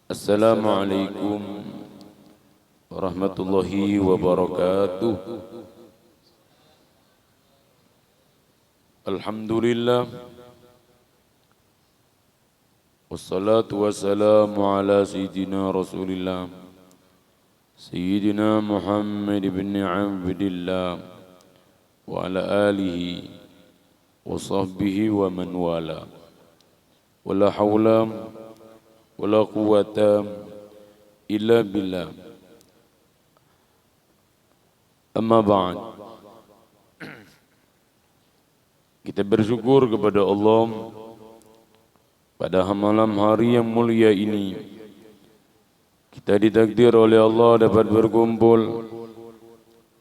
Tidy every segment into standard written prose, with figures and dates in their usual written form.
Assalamualaikum warahmatullahi wabarakatuh. Alhamdulillah, wassalatu wassalamu ala sayyidina Rasulillah Sayyidina Muhammad ibn Abdillah wa ala alihi wa sahbihi wa man wala. Wala hawla wala quwwata illa billah. Amma ba'd. Kita bersyukur kepada Allah pada malam hari yang mulia ini. Kita ditakdir oleh Allah dapat berkumpul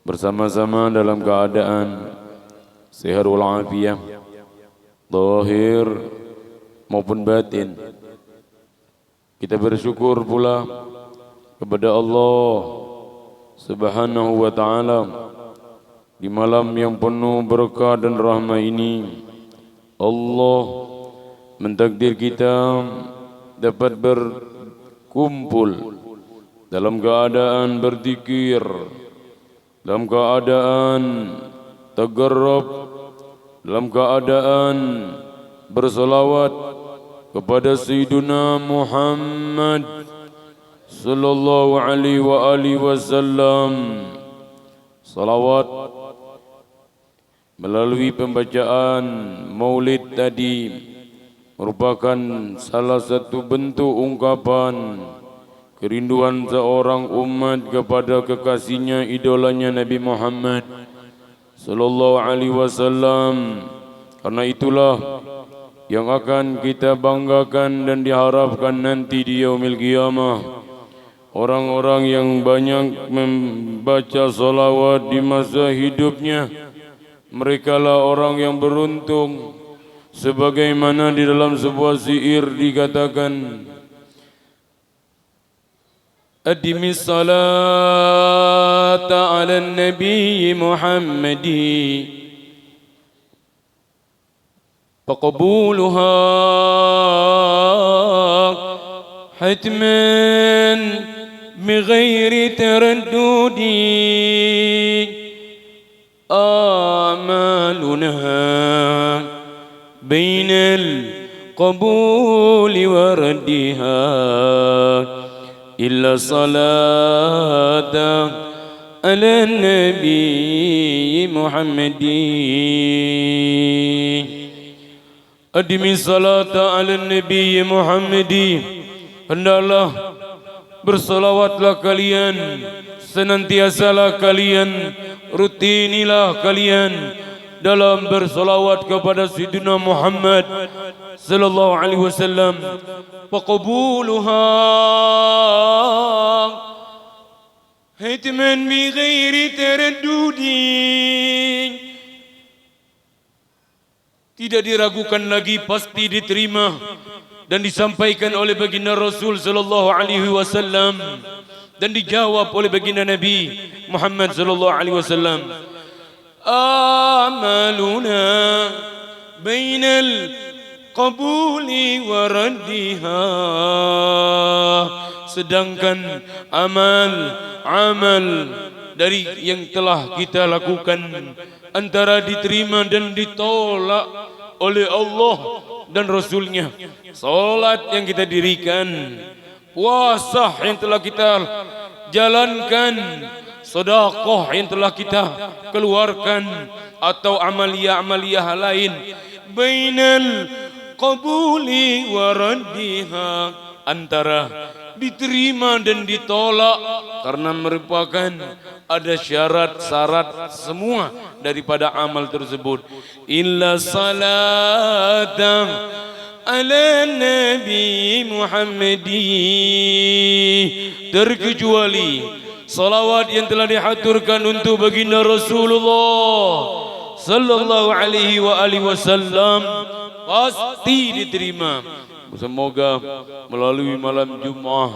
bersama-sama dalam keadaan sehat walafiat, zahir maupun batin. Kita bersyukur pula kepada Allah Subhanahu wa ta'ala di malam yang penuh berkah dan rahmat ini. Allah mentakdir kita dapat berkumpul dalam keadaan berzikir, dalam keadaan tagarrub, dalam keadaan bersolawat kepada Sayyidina Muhammad sallallahu alaihi wa alihi wasallam. Salawat melalui pembacaan maulid tadi merupakan salah satu bentuk ungkapan kerinduan seorang umat kepada kekasihnya, idolanya Nabi Muhammad sallallahu alaihi wasallam. Karena itulah yang akan kita banggakan dan diharapkan nanti di yaumil qiyamah. Orang-orang yang banyak membaca salawat di masa hidupnya, merekalah orang yang beruntung. Sebagaimana di dalam sebuah syair dikatakan, Adimis salata ala nabi Muhammadi فقبولها حتما بغير تردد آمالنا بين القبول وردها إلا صلاة على النبي محمد. Adimi salata ala Nabi Muhammadi. Hendaklah bersalawatlah kalian, senantiasalah kalian, rutinilah kalian dalam bersalawat kepada Sayyidina Muhammad sallallahu alaihi wasallam. Faqabuluha hitman bi ghairi taraddudi. Tidak diragukan lagi, pasti diterima dan disampaikan oleh baginda Rasul sallallahu alaihi wasallam dan dijawab oleh baginda Nabi Muhammad sallallahu alaihi wasallam. Amaluna bainal qabuli wa raddiha. Sedangkan amal dari yang telah kita lakukan antara diterima dan ditolak oleh Allah dan Rasulnya. Salat yang kita dirikan, puasa yang telah kita jalankan, sedekah yang telah kita keluarkan, atau amalia-amalia lain. Bainal qabuli wa raddiha, antara diterima dan ditolak, karena merupakan ada syarat-syarat semua daripada amal tersebut. Illa salatan ala Nabi Muhammadi, terkecuali salawat yang telah dihaturkan untuk baginda Rasulullah sallallahu alaihi wa alihi wasallam pasti diterima. Semoga melalui malam Jumat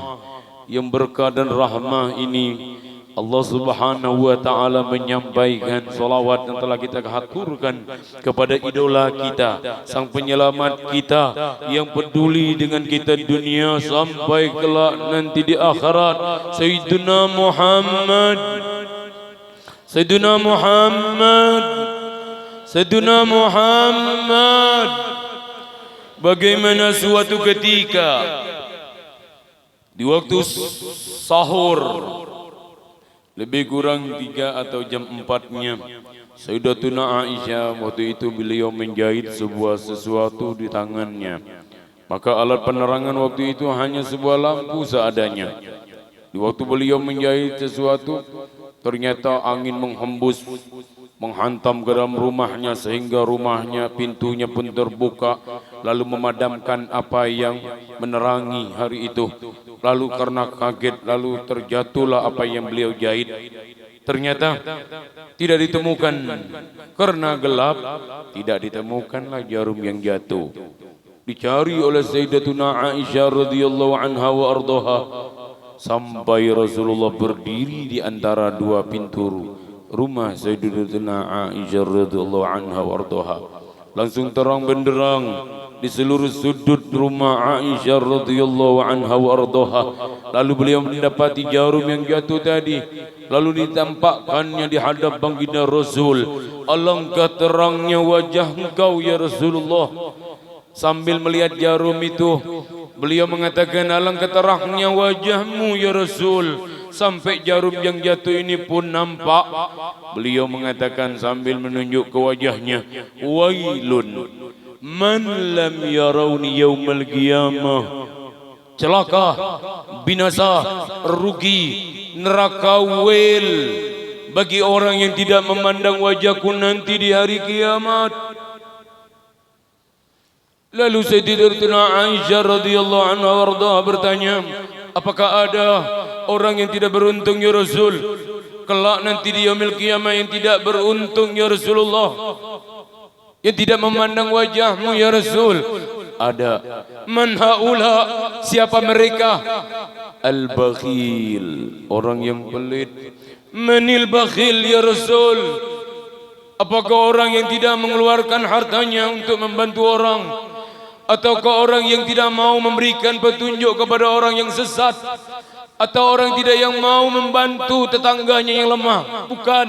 yang berkah dan rahmah ini, Allah Subhanahu wa taala menyampaikan salawat yang telah kita haturkan kepada idola kita, sang penyelamat kita yang peduli dengan kita dunia sampai kelak nanti di akhirat, Sayyidina Muhammad. Sayyidina Muhammad. Sayyidina Muhammad. Bagaimana suatu ketika di waktu sahur, lebih kurang 3 atau jam 4-nya, Sayyidatuna Aisyah waktu itu beliau menjahit sebuah sesuatu di tangannya. Maka alat penerangan waktu itu hanya sebuah lampu seadanya. Di waktu beliau menjahit sesuatu, ternyata angin menghembus, menghantam ke dalam rumahnya sehingga rumahnya pintunya pun terbuka, lalu memadamkan apa yang menerangi hari itu. Lalu karena kaget, lalu terjatuhlah apa yang beliau jahit. Ternyata tidak ditemukan karena gelap, tidak ditemukanlah jarum yang jatuh. Dicari oleh Sayyidatuna Aisyah radhiyallahu anha wa ardhaha sampai Rasulullah berdiri di antara dua pintu rumah Sayyidatuna Aisyah radhiyallahu anha wa ardhaha. Langsung terang benderang di seluruh sudut rumah Aisyah radhiyallahu anha wa ardhaha. Lalu beliau mendapati jarum yang jatuh tadi, lalu ditampakkannya di hadap baginda Rasul. Alangkah terangnya wajah engkau ya Rasulullah. Sambil melihat jarum itu, beliau mengatakan, alangkah terangnya wajahmu ya Rasul, sampai jarum yang jatuh ini pun nampak. Beliau mengatakan sambil menunjuk ke wajahnya, wailun man lam yarawni yaumal qiyamah. Celaka, binasa, rugi, neraka wail bagi orang yang tidak memandang wajahku nanti di hari kiamat. Lalu Sayyidatuna Aisyah radhiyallahu anha warḍaha bertanya, apakah ada orang yang tidak beruntung ya Rasul? Kelak nanti di yaumil qiyamah yang tidak beruntung ya Rasulullah, yang tidak memandang wajahmu ya Rasul. Ada. Man haula, siapa mereka? Al-bakhil, orang yang pelit. Manil bakhil ya Rasul? Apakah orang yang tidak mengeluarkan hartanya untuk membantu orang? Ataukah orang yang tidak mau memberikan petunjuk kepada orang yang sesat? Atau orang tidak yang mau membantu tetangganya yang lemah? Bukan.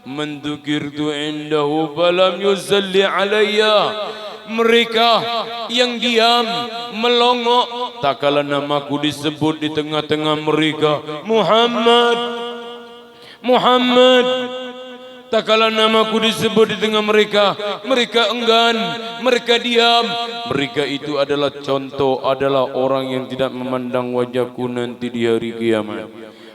Man dzukirtu indahu falam yusalli alayya. Mereka yang diam, melongok, tak kala namaku disebut di tengah-tengah mereka, Muhammad, Muhammad. Tak kala namaku disebut di tengah mereka, mereka enggan, mereka diam. Mereka itu adalah contoh, adalah orang yang tidak memandang wajahku nanti di hari kiamat.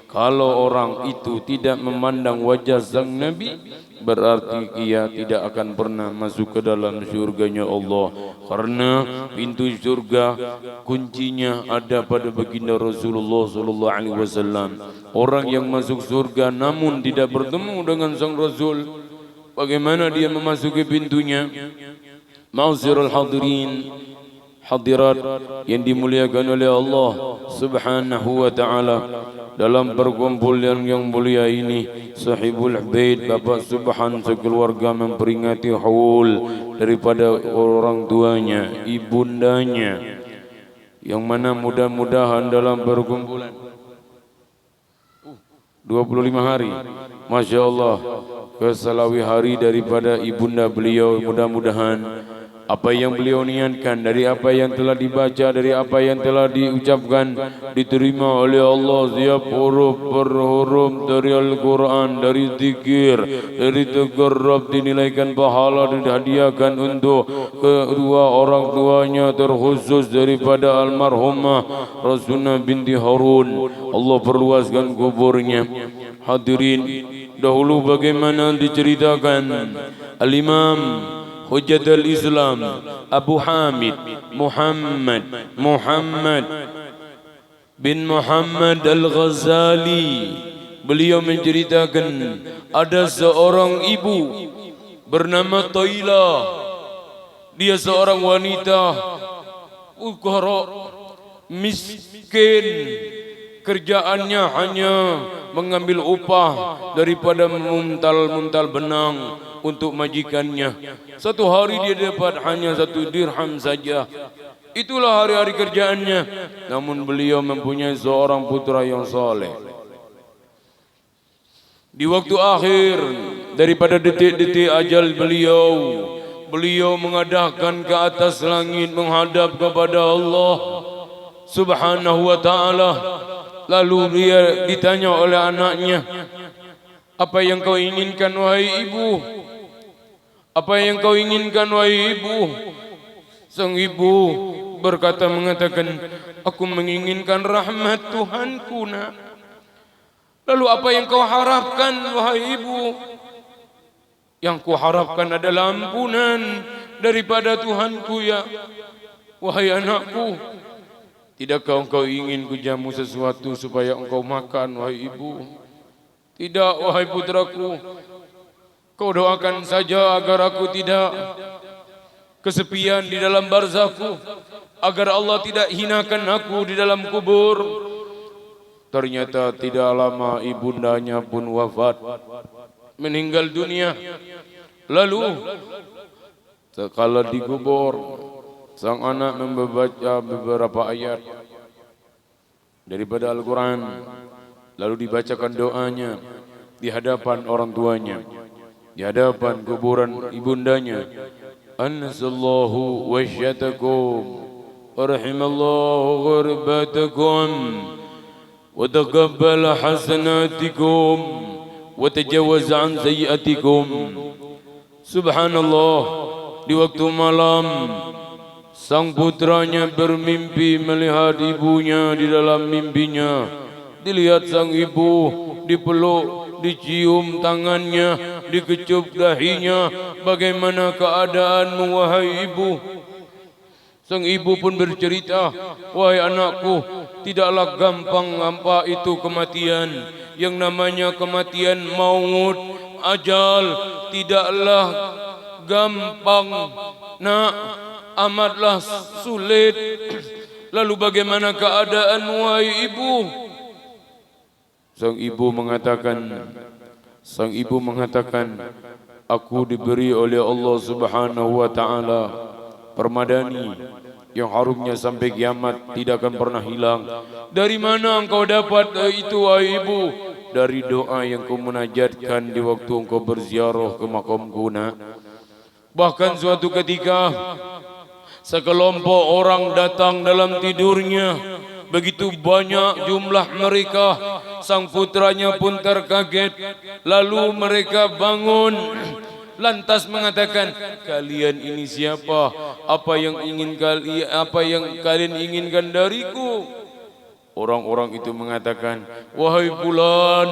Kalau orang itu tidak memandang wajah sang Nabi, berarti ia tidak akan pernah masuk ke dalam surganya Allah. Karena pintu surga kuncinya ada pada baginda Rasulullah sallallahu alaihi wasallam. Orang yang masuk surga namun tidak bertemu dengan sang Rasul, bagaimana dia memasuki pintunya? Ma'asyiral hadirin, hadirat yang dimuliakan oleh Allah Subhanahu wa taala. Dalam perkumpulan yang mulia ini, Sahibul Bait Bapak Subhan sekeluarga memperingati haul daripada orang tuanya, ibundanya, yang mana mudah-mudahan dalam perkumpulan 25 hari, Masya Allah, kesalawi hari daripada ibunda beliau. Mudah-mudahan apa yang beliau niatkan, dari apa yang telah dibaca, dari apa yang telah diucapkan, diterima oleh Allah setiap huruf per huruf dari Al-Quran, dari zikir, dari tagarrub, dinilaikan pahala dan dihadiahkan untuk kedua orang tuanya, terkhusus daripada almarhumah Rasulullah binti Harun. Allah perluaskan kuburnya. Hadirin, dahulu bagaimana diceritakan Al-Imam Hujjatul Islam Abu Hamid Muhammad bin Muhammad Al-Ghazali, beliau menceritakan ada seorang ibu bernama Taila. Dia seorang wanita fuqara, miskin, kerjaannya hanya mengambil upah daripada muntal-muntal benang untuk majikannya. Satu hari dia dapat hanya 1 dirham saja. Itulah hari-hari kerjaannya. Namun beliau mempunyai seorang putra yang soleh. Di waktu akhir daripada detik-detik ajal beliau mengadahkan ke atas langit menghadap kepada Allah Subhanahu wa ta'ala. Lalu dia ditanya oleh anaknya, apa yang kau inginkan wahai ibu? Apa yang kau inginkan wahai ibu? Sang ibu mengatakan, aku menginginkan rahmat Tuhanku nak. Lalu apa yang kau harapkan wahai ibu? Yang ku harapkan adalah ampunan daripada Tuhanku ya. Wahai anakku, tidakkah engkau ingin ku jamu sesuatu supaya engkau makan wahai ibu? Tidak wahai putraku. Kau doakan saja agar aku tidak kesepian di dalam barzakhu, agar Allah tidak hinakan aku di dalam kubur. Ternyata tidak lama ibundanya pun wafat, meninggal dunia. Lalu sekala dikubur, sang anak membaca beberapa ayat daripada Al-Quran. Lalu dibacakan doanya di hadapan orang tuanya, di hadapan kuburan ibundanya. Anasallahu wasyatakum warahimallahu ghurbatakum وتقبل حسناتكم وتجاوز عن سيئاتكم. Subhanallah, di waktu malam sang putranya bermimpi melihat ibunya. Di dalam mimpinya dilihat sang ibu dipeluk, dicium tangannya, dikecup dahinya. Bagaimana keadaanmu wahai ibu? Sang ibu pun bercerita, wahai anakku, tidaklah gampang nampak itu kematian. Yang namanya kematian maut, ajal, tidaklah gampang nak, amatlah sulit. Lalu bagaimana keadaan wahai ibu? Sang ibu mengatakan, aku diberi oleh Allah Subhanahu wa ta'ala permadani yang harumnya sampai kiamat tidak akan pernah hilang. Dari mana engkau dapat itu wahai ibu? Dari doa yang kau munajatkan di waktu engkau berziarah ke makamku nak. Bahkan suatu ketika sekelompok orang datang dalam tidurnya. Begitu banyak jumlah mereka. Sang putranya pun terkaget. Lalu mereka bangun, lantas mengatakan, kalian ini siapa? Apa yang kalian inginkan dariku? Orang-orang itu mengatakan, wahai Fulan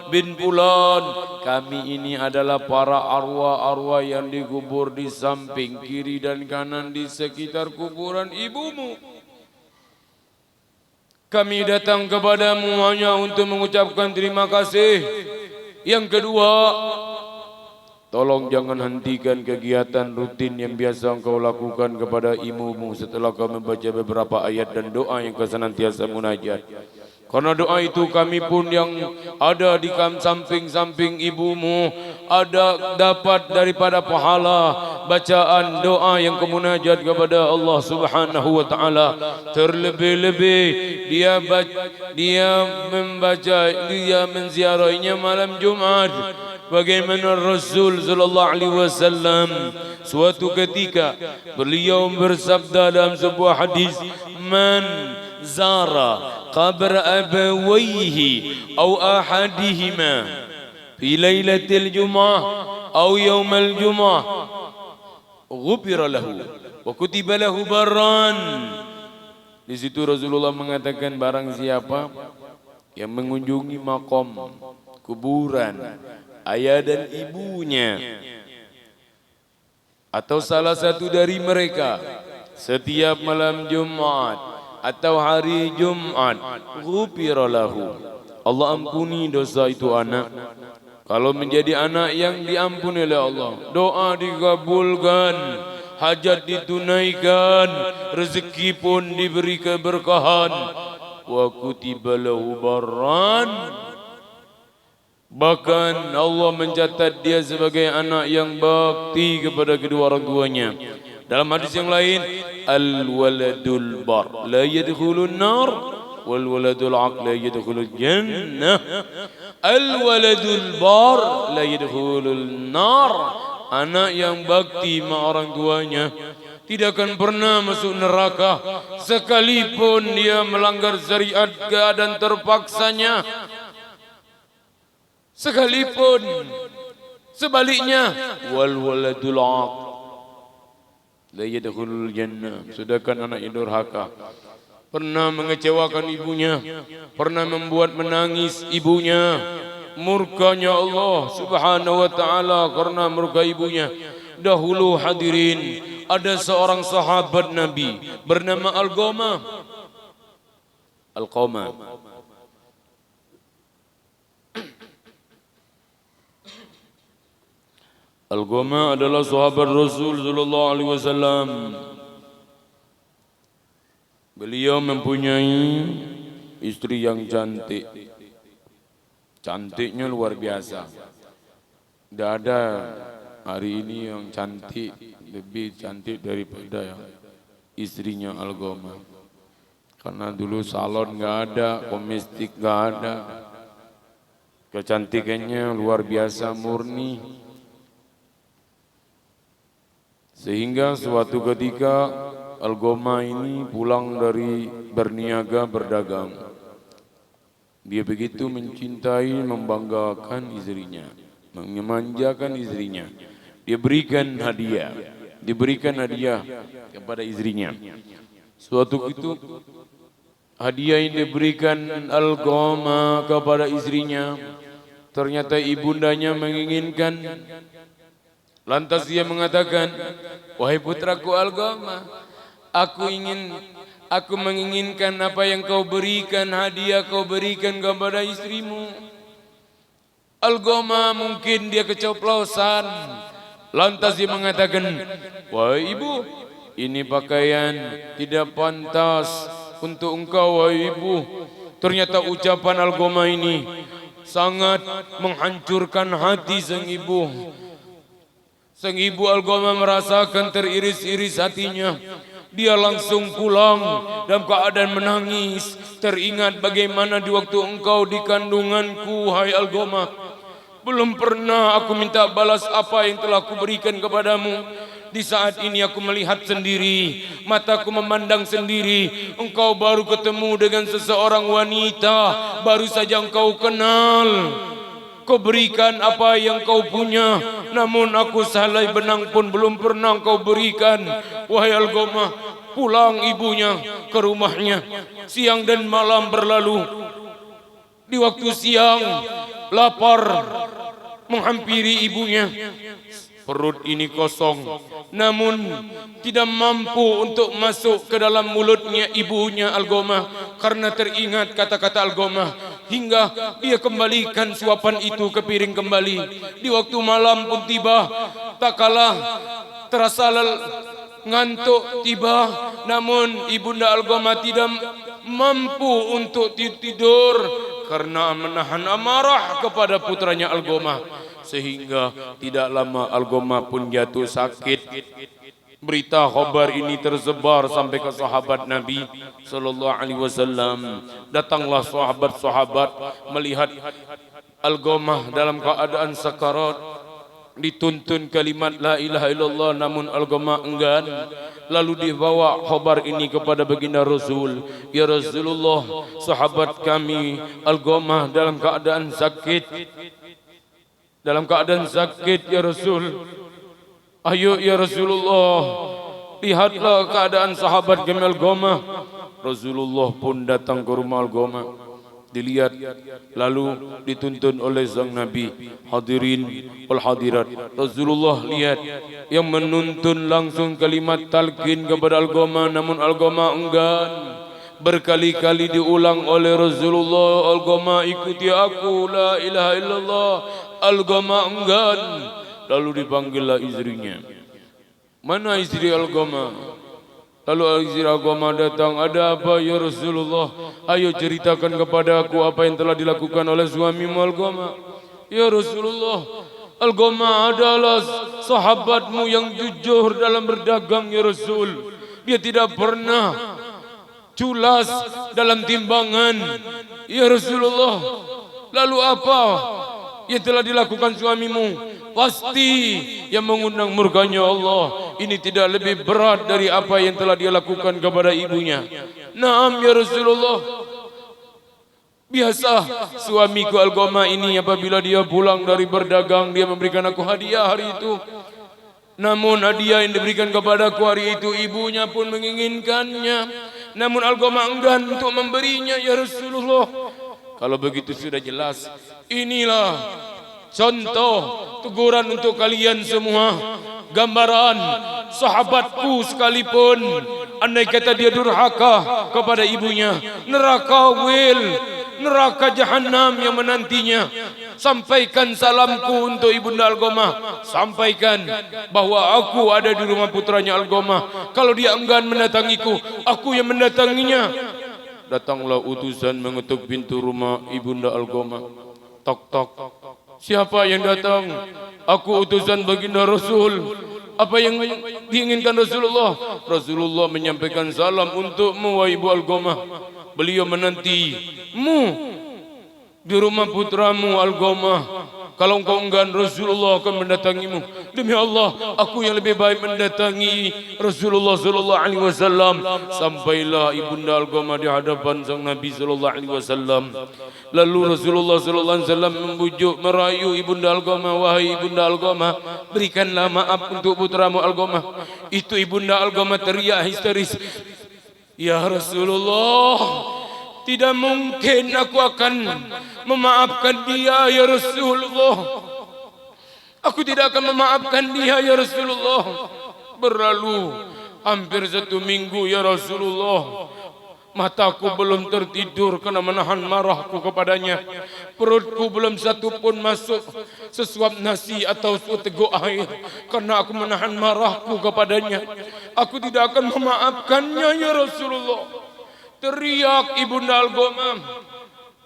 bin Fulan, kami ini adalah para arwah-arwah yang dikubur di samping kiri dan kanan di sekitar kuburan ibumu. Kami datang kepadamu hanya untuk mengucapkan terima kasih. Yang kedua, tolong jangan hentikan kegiatan rutin yang biasa engkau lakukan kepada ibumu setelah kau membaca beberapa ayat dan doa yang kau senantiasa munajat. Karena doa itu kami pun yang ada di samping-samping ibumu ada dapat daripada pahala bacaan doa yang kau munajat kepada Allah Subhanahu wa ta'ala. Terlebih-lebih dia menziarahinya malam Jumat. Bagaimana Rasul sallallahu alaihi wasallam suatu ketika beliau bersabda dalam sebuah hadis, man zara qabr abawayhi aw ahadihima fi lailatil jumu'ah aw yaumal jumu'ah ghufira lahu wa kutiba lahu barran. Di situ Rasulullah mengatakan, barang siapa yang mengunjungi makam kuburan ayah dan ibunya atau salah satu dari mereka setiap malam Jumat atau hari Jumat, ghufira lahu, Allah ampuni dosa itu anak. Kalau menjadi anak yang diampuni oleh Allah, doa dikabulkan, hajat ditunaikan, rezeki pun diberi keberkahan. wa kutiba lahu barran. Bahkan Allah mencatat dia sebagai anak yang bakti kepada kedua orang tuanya. Dalam hadis yang lain, al-waladul bar la yadkhulun nar wal waladul aq la yadkhulul jannah. Al-waladul bar la yadkhulul nar. Anak yang bakti sama orang tuanya tidak akan pernah masuk neraka sekalipun dia melanggar syariat keadaan terpaksanya. Sekalipun sebaliknya, wal waladul aq la yadkhulul jannah. Sedangkan anak yang durhaka pernah mengecewakan ibunya, pernah membuat menangis ibunya, murkanya Allah Subhanahu wa taala karena murka ibunya. Dahulu hadirin, ada seorang sahabat Nabi bernama Alqamah. Alqamah adalah sahabat Rasul sallallahu alaihi wasallam. Beliau mempunyai istri yang cantik. Cantiknya luar biasa. Tidak ada hari ini yang cantik lebih cantik daripada yang istrinya Alqamah. Karena dulu salon enggak ada, komestik enggak ada. Kecantikannya luar biasa, murni. Sehingga suatu ketika Alqamah ini pulang dari berniaga berdagang. Dia begitu mencintai, membanggakan istrinya, memanjakan istrinya. Dia berikan hadiah kepada istrinya. Suatu itu hadiah yang diberikan Alqamah kepada istrinya, ternyata ibundanya menginginkan. Lantas dia mengatakan, wahai putraku Alqamah, aku menginginkan apa yang kau berikan, hadiah kau berikan kepada istrimu. Alqamah mungkin dia keceplosan. Lantas dia mengatakan, wahai ibu, ini pakaian tidak pantas untuk engkau, wahai ibu. Ternyata ucapan Alqamah ini sangat menghancurkan hati sang ibu. Sang ibu Alqamah merasakan teriris-iris hatinya. Dia langsung pulang dalam keadaan menangis. Teringat bagaimana di waktu engkau di kandunganku, hai Alqamah. Belum pernah aku minta balas apa yang telah aku berikan kepadamu. Di saat ini aku melihat sendiri, mataku memandang sendiri. Engkau baru ketemu dengan seseorang wanita, baru saja engkau kenal. Kau berikan apa yang kau punya, namun aku sehelai benang pun belum pernah kau berikan. Wahai Alqamah, pulang ibunya ke rumahnya. Siang dan malam berlalu. Di waktu siang, lapar menghampiri ibunya. Perut ini kosong, namun tidak mampu untuk masuk ke dalam mulutnya ibunya Alqamah. Karena teringat kata-kata Alqamah, hingga dia kembalikan suapan itu ke piring kembali. Di waktu malam pun tiba, tak kalah terasa ngantuk tiba, namun ibunda Alqamah tidak mampu untuk tidur karena menahan amarah kepada putranya Alqamah. Sehingga tidak lama Alqamah pun jatuh sakit. Berita khabar ini tersebar sampai ke sahabat Nabi sallallahu alaihi wasallam. Datanglah sahabat-sahabat melihat Alqamah dalam keadaan sakarat, dituntun kalimat la ilaha illallah, namun Alqamah enggan. Lalu dibawa khabar ini kepada baginda Rasul. Ya Rasulullah, sahabat kami Alqamah dalam keadaan sakit. Dalam keadaan sakit ya Rasul. Ayo ya Rasulullah, lihatlah keadaan sahabat kami Alqamah. Rasulullah pun datang ke rumah Alqamah. Dilihat, lalu dituntun oleh sang Nabi. Hadirin wal hadirat, Rasulullah lihat yang menuntun langsung kalimat talqin kepada Alqamah, namun Alqamah enggan. Berkali-kali diulang oleh Rasulullah, Alqamah ikuti aku, la ilaha illallah. Alqamah enggan. Lalu dipanggillah istrinya. Mana istri Alqamah? Lalu Al-Wazir agama datang, ada apa ya Rasulullah? Ayo ceritakan kepada aku apa yang telah dilakukan oleh suamimu Algoma. Ya Rasulullah, Algoma adalah sahabatmu yang jujur dalam berdagang ya Rasul. Dia tidak pernah culas dalam timbangan ya Rasulullah. Lalu apa yang telah dilakukan suamimu? Pasti yang mengundang murkanya Allah. Ini tidak lebih berat dari apa yang telah dia lakukan kepada ibunya. Naam ya Rasulullah. Biasa suamiku Algoma ini apabila dia pulang dari berdagang, dia memberikan aku hadiah hari itu. Namun hadiah yang diberikan kepadaku hari itu ibunya pun menginginkannya. Namun Algoma enggan untuk memberinya ya Rasulullah. Kalau begitu sudah jelas. Inilah contoh teguran untuk kalian semua. Gambaran sahabatku sekalipun, andai kata dia durhaka kepada ibunya, neraka wil, neraka jahanam yang menantinya. Sampaikan salamku untuk ibunda Algoma. Sampaikan bahawa aku ada di rumah putranya Algoma. Kalau dia enggan mendatangiku, aku yang mendatanginya. Datanglah utusan mengetuk pintu rumah ibunda Algoma. Tok tok. Siapa yang datang? Aku utusan baginda Rasul. Apa yang diinginkan Rasulullah? Rasulullah menyampaikan salam untukmu wahai ibu Algoma. Beliau menantimu di rumah putramu Algoma. Kalau engkau enggan, Rasulullah akan mendatangimu. Demi Allah, aku yang lebih baik mendatangi Rasulullah sallallahu alaihi wasallam. Sampailah ibunda Algoma di hadapan sang Nabi sallallahu alaihi wasallam. Lalu Rasulullah sallallahu alaihi wasallam membujuk, merayu ibunda Algoma, wahai ibunda Algoma, berikanlah maaf untuk putramu Algoma. Itu ibunda Algoma teriak histeris, ya Rasulullah, tidak mungkin aku akan memaafkan dia ya Rasulullah. Aku tidak akan memaafkan dia ya Rasulullah. Berlalu hampir 1 minggu ya Rasulullah. Mataku belum tertidur karena menahan marahku kepadanya. Perutku belum satu pun masuk sesuap nasi atau seteguk air karena aku menahan marahku kepadanya. Aku tidak akan memaafkannya ya Rasulullah. Teriak ibunda Algoma,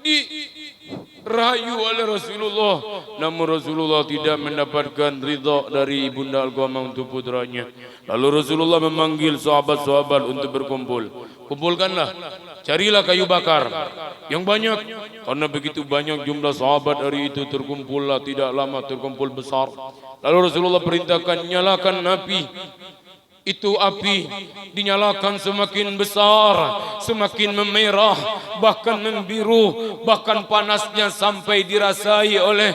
dirayu oleh Rasulullah. Namun Rasulullah tidak mendapatkan ridha dari ibunda Algoma untuk putranya. Lalu Rasulullah memanggil sahabat-sahabat untuk berkumpul. Kumpulkanlah, carilah kayu bakar yang banyak. Karena begitu banyak jumlah sahabat hari itu, terkumpullah, tidak lama terkumpul besar. Lalu Rasulullah perintahkan, nyalakan api. Itu api dinyalakan semakin besar, semakin memerah, bahkan membiru, bahkan panasnya sampai dirasai oleh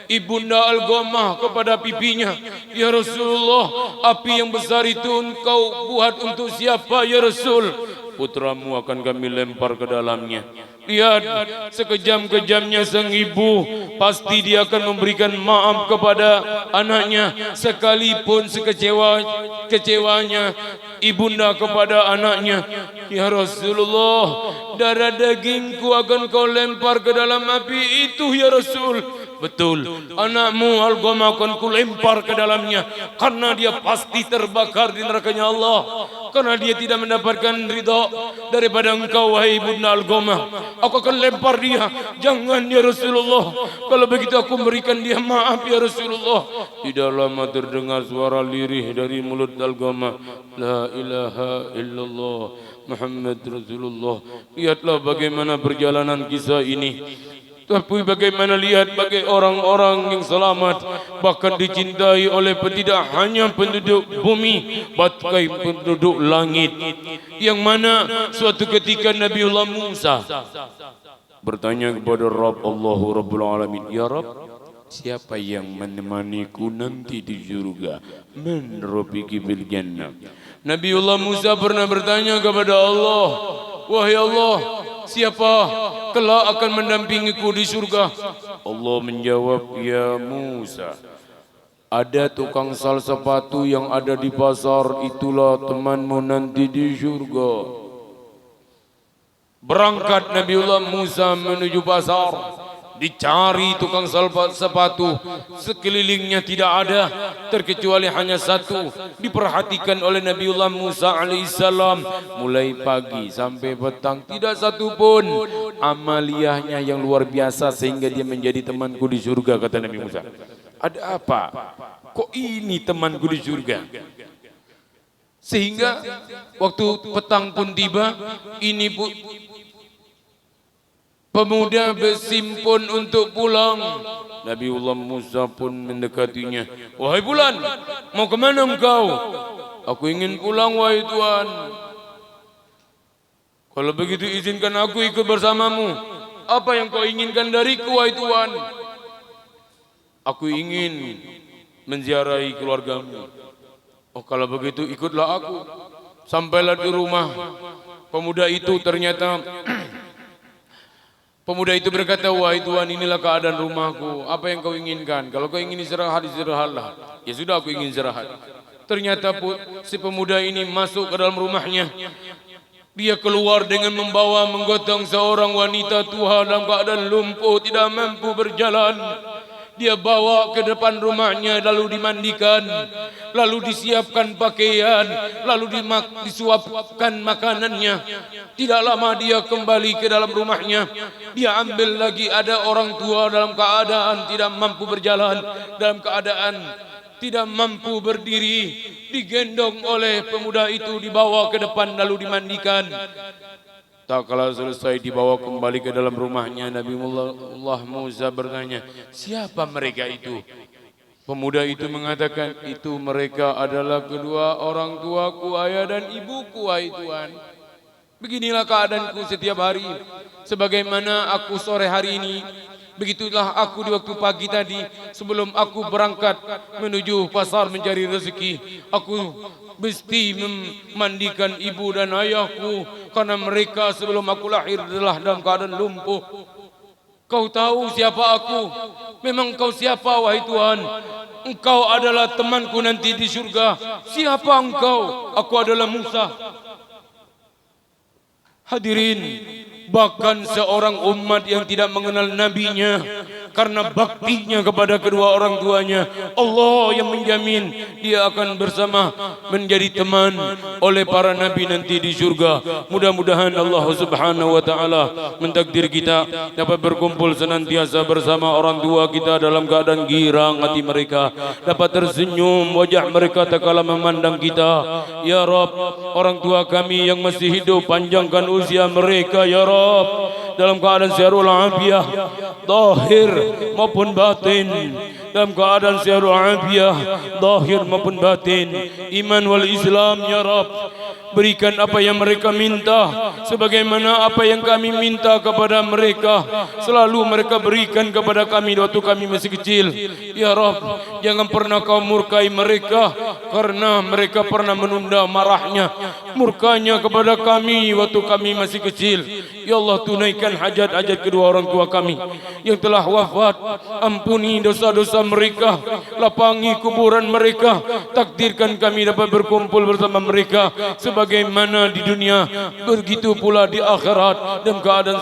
ibunda Algoma kepada pipinya. Ya Rasulullah, api yang besar itu engkau buat untuk siapa ya Rasul? Putramu akan kami lempar ke dalamnya. Lihat, sekejam-kejamnya sang ibu, pasti dia akan memberikan maaf kepada anaknya, sekalipun sekecewa-kecewanya ibunda kepada anaknya. Ya Rasulullah, darah dagingku akan kau lempar ke dalam api itu ya Rasul. Betul, anakmu Algoma akan ku lempar ke dalamnya, karena dia pasti terbakar di nerakanya Allah, karena dia tidak mendapatkan ridha daripada engkau wahai ibunda Algoma. Aku akan lempar dia. Jangan ya Rasulullah, kalau begitu aku berikan dia maaf ya Rasulullah. Tidak lama terdengar suara lirih dari mulut Algoma, la ilaha illallah Muhammad Rasulullah. Lihatlah bagaimana perjalanan kisah ini. Tapi bagaimana lihat bagi orang-orang yang selamat, bahkan dicintai oleh tidak hanya penduduk bumi, bahkan penduduk langit. Yang mana suatu ketika Nabiullah Musa bertanya kepada Rabb Allahu Rabbul Alamin, ya Rabb, siapa yang menemaniku nanti di surga? Man rabbiki bil jannah. Nabiullah Musa pernah bertanya kepada Allah, wahai Allah, siapa kelak akan mendampingiku di surga? Allah menjawab, ya Musa, ada tukang sal sepatu yang ada di pasar, itulah temanmu nanti di surga. Berangkat Nabiullah Musa menuju pasar. Dicari tukang sepatu, sekelilingnya tidak ada terkecuali hanya satu. Diperhatikan oleh Nabiullah Musa alaihissalam mulai pagi sampai petang, tidak satu pun amaliyahnya yang luar biasa sehingga dia menjadi temanku di surga, kata Nabi Musa. Ada apa? Kok ini temanku di surga? Sehingga waktu petang pun tiba, ini pun pemuda bersimpun untuk pulang. Nabiullah Musa pun mendekatinya. Wahai bulan, mau ke mana engkau? Aku ingin pulang, wahai Tuhan. Kalau begitu izinkan aku ikut bersamamu. Apa yang kau inginkan dariku, wahai Tuhan? Aku ingin menziarahi keluargamu. Oh, kalau begitu ikutlah aku. Sampailah di rumah pemuda itu, ternyata pemuda itu berkata, wahai Tuhan, inilah keadaan rumahku. Apa yang kau inginkan? Kalau kau ingin istirahat, istirahatlah. Ya sudah, aku ingin istirahat. Ternyata si pemuda ini masuk ke dalam rumahnya. Dia keluar dengan membawa menggotong seorang wanita tua dalam keadaan lumpuh, tidak mampu berjalan. Dia bawa ke depan rumahnya, lalu dimandikan, lalu disiapkan pakaian, lalu disuapkan makanannya. Tidak lama dia kembali ke dalam rumahnya. Dia ambil lagi, ada orang tua dalam keadaan tidak mampu berjalan, dalam keadaan tidak mampu berdiri, digendong oleh pemuda itu, dibawa ke depan lalu dimandikan. Tak kala selesai dibawa kembali ke dalam rumahnya, Nabiullah Musa bertanya, siapa mereka itu? Pemuda itu mengatakan, itu mereka adalah kedua orang tuaku, ayah dan ibuku, wahai Tuhan. Beginilah keadaanku setiap hari. Sebagaimana aku sore hari ini, begitulah aku di waktu pagi tadi. Sebelum aku berangkat menuju pasar mencari rezeki, aku mesti memandikan ibu dan ayahku, karena mereka sebelum aku lahir adalah dalam keadaan lumpuh. Kau tahu siapa aku? Memang kau siapa, wahai Tuhan? Engkau adalah temanku nanti di surga. Siapa engkau? Aku adalah Musa. Hadirin, bahkan seorang umat yang tidak mengenal nabinya, karena baktinya kepada kedua orang tuanya, Allah yang menjamin dia akan bersama menjadi teman oleh para nabi nanti di surga. Mudah-mudahan Allah Subhanahu wa taala mentakdir kita dapat berkumpul senantiasa bersama orang tua kita dalam keadaan girang hati mereka, dapat tersenyum wajah mereka tatkala memandang kita. Ya Rabb, orang tua kami yang masih hidup, panjangkan usia mereka ya Rabb, dalam keadaan seharul afiah zahir maupun batin, dalam keadaan seharul afiah zahir maupun batin, iman wal Islam ya Rabb. Berikan apa yang mereka minta sebagaimana apa yang kami minta kepada mereka. Selalu mereka berikan kepada kami waktu kami masih kecil. Ya Rabb, jangan pernah kau murkai mereka, karena mereka pernah menunda marahnya, murkanya kepada kami waktu kami masih kecil. Ya Allah, tunaikan hajat-hajat kedua orang tua kami yang telah wafat. Ampuni dosa-dosa mereka, lapangi kuburan mereka, takdirkan kami dapat berkumpul bersama mereka sebagaimana di dunia, begitu pula di akhirat dalam keadaan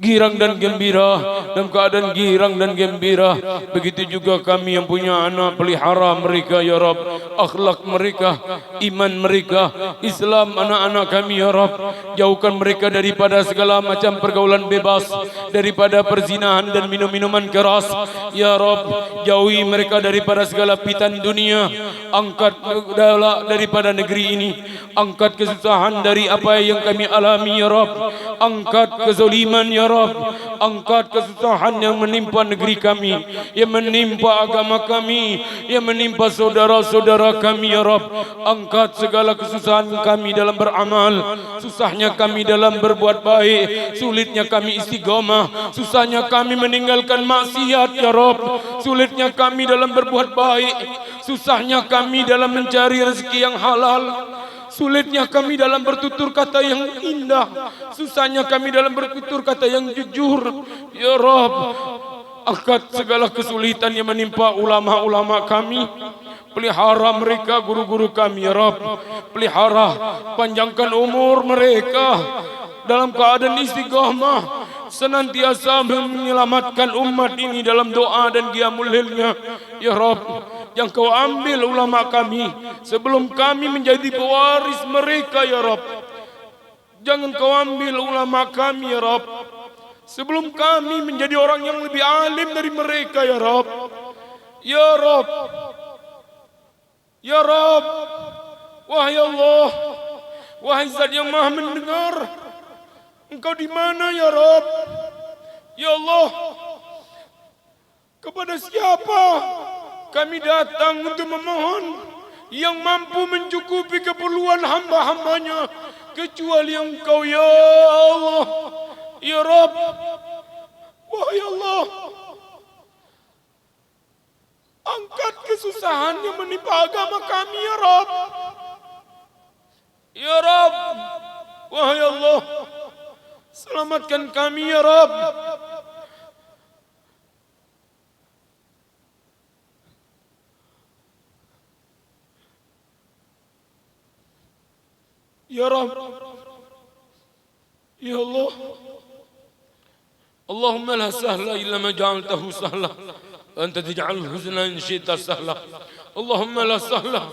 girang dan gembira, dalam keadaan girang dan gembira. Begitu juga kami yang punya anak, pelihara mereka ya Rabb, akhlak mereka, iman mereka, Islam anak-anak kami ya Rabb. Jauhkan mereka daripada segala macam pergaulan bebas, daripada perzinahan dan minum-minuman keras ya Rabb. Jauhi mereka daripada segala pitan dunia. Angkat daripada negeri ini, angkat kesusahan dari apa yang kami alami ya Rabb. Angkat kezaliman ya Rabb, angkat kesusahan yang menimpa negeri kami, yang menimpa agama kami, yang menimpa saudara-saudara kami ya Rabb. Angkat segala kesusahan kami dalam beramal, susahnya kami dalam berbuat baik, sulitnya kami istiqamah, susahnya kami meninggalkan maksiat ya Rabb, sulitnya kami dalam berbuat baik, susahnya kami dalam mencari rezeki yang halal, sulitnya kami dalam bertutur kata yang indah, susahnya kami dalam bertutur kata yang jujur ya Rabb. Angkat segala kesulitan yang menimpa ulama-ulama kami, pelihara mereka, guru-guru kami ya Rabb. Pelihara, panjangkan umur mereka dalam keadaan istiqamah, senantiasa menyelamatkan umat ini dalam doa dan qiyamul lailnya. Ya Rabb, yang kau ambil ulama kami sebelum kami menjadi pewaris mereka ya Rabb. Jangan kau ambil ulama kami ya Rabb sebelum kami menjadi orang yang lebih alim dari mereka ya Rabb. Ya Rabb, ya Rabb, wahai Allah, wahai Zat yang Maha mendengar, Engkau di mana ya Rabb? Ya Allah, kepada siapa kami datang untuk memohon yang mampu mencukupi keperluan hamba-hambanya kecuali Engkau ya Allah. Ya Rabb, wahai Allah, angkat kesusahan yang menimpa agama kami ya Rabb. Ya Rabb, wahai Allah, selamatkan kami ya Rabb. Ya Rabb, ya Allah, Allahumma la sahla illa ma ja'altahu sahla wa anta taj'alul huzna in syi'ta sahla. Allahumma la sahla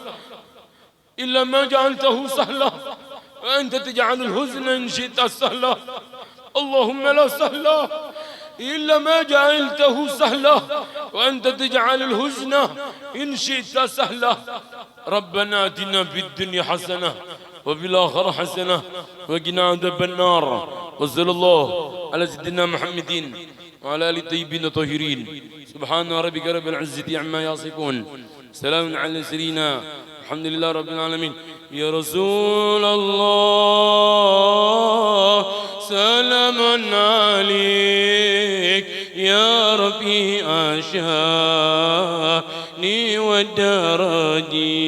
illa ma ja'altahu sahla wa anta taj'alul huzna in syi'ta sahla. Allahumma la sahla illa ma ja'altahu sahla wa anta taj'alul huzna in syi'ta sahla. Rabbana atina fid dunya hasanah وفي الآخرة حسنة وقنا عذاب النار وصلى الله على سيدنا محمد وعلى آله الطيبين الطاهرين سبحان ربك رب العزة عما يصفون سلام على المرسلين الحمد لله رب العالمين يا رسول الله سلام عليك يا ربي أشاني ودرجي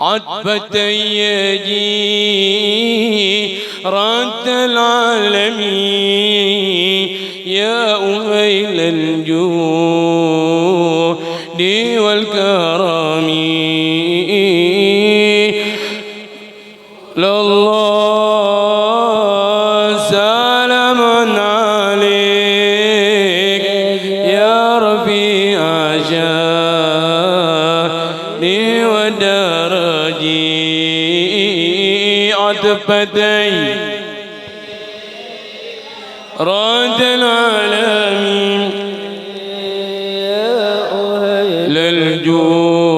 عتبة يجي رد العالمين يا أهيل الجود والكرم لله سلام عليك يا ربي أجاني ودرجي عتبتي رد العالمين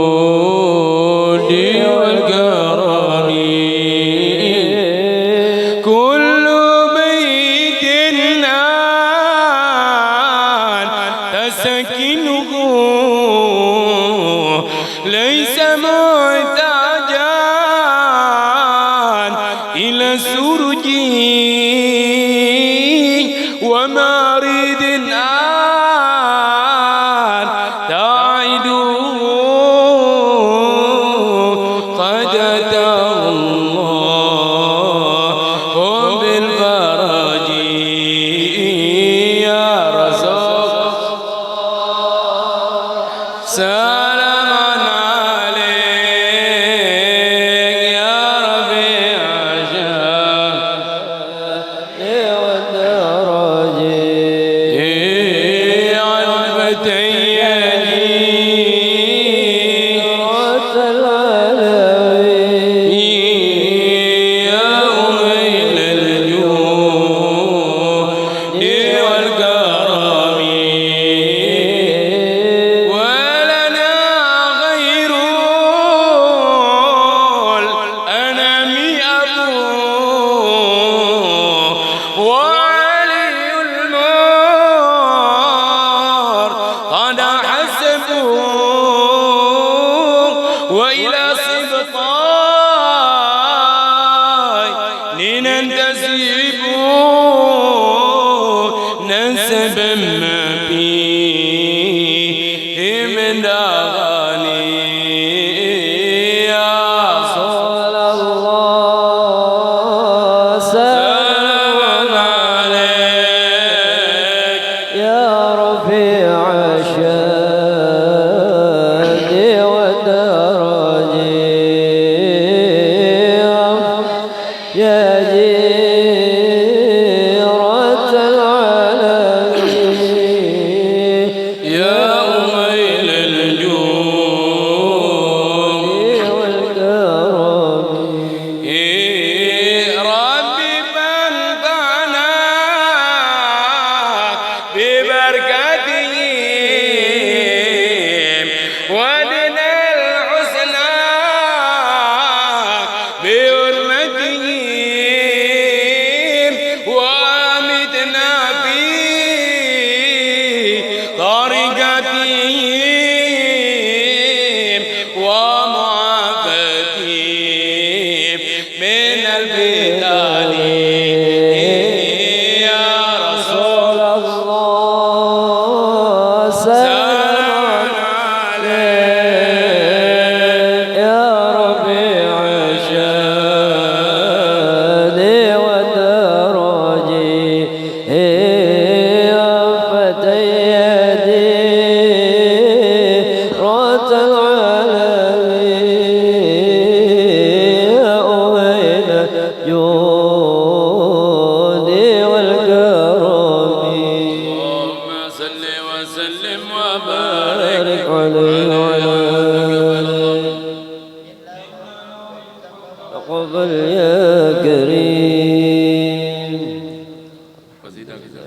للجود والكرم كل بيت أنت سكنه ليس محتاجا إلى سرج ومارد تعده قد أتى الله بالفرج يا رسول سلام عليك يا ربي أشهد وإلى سبطاي لننتسب نسبا ما فيه من أغاني يا رسول الله سلام عليك يا رفيع الشان والدرج يا جيران kita.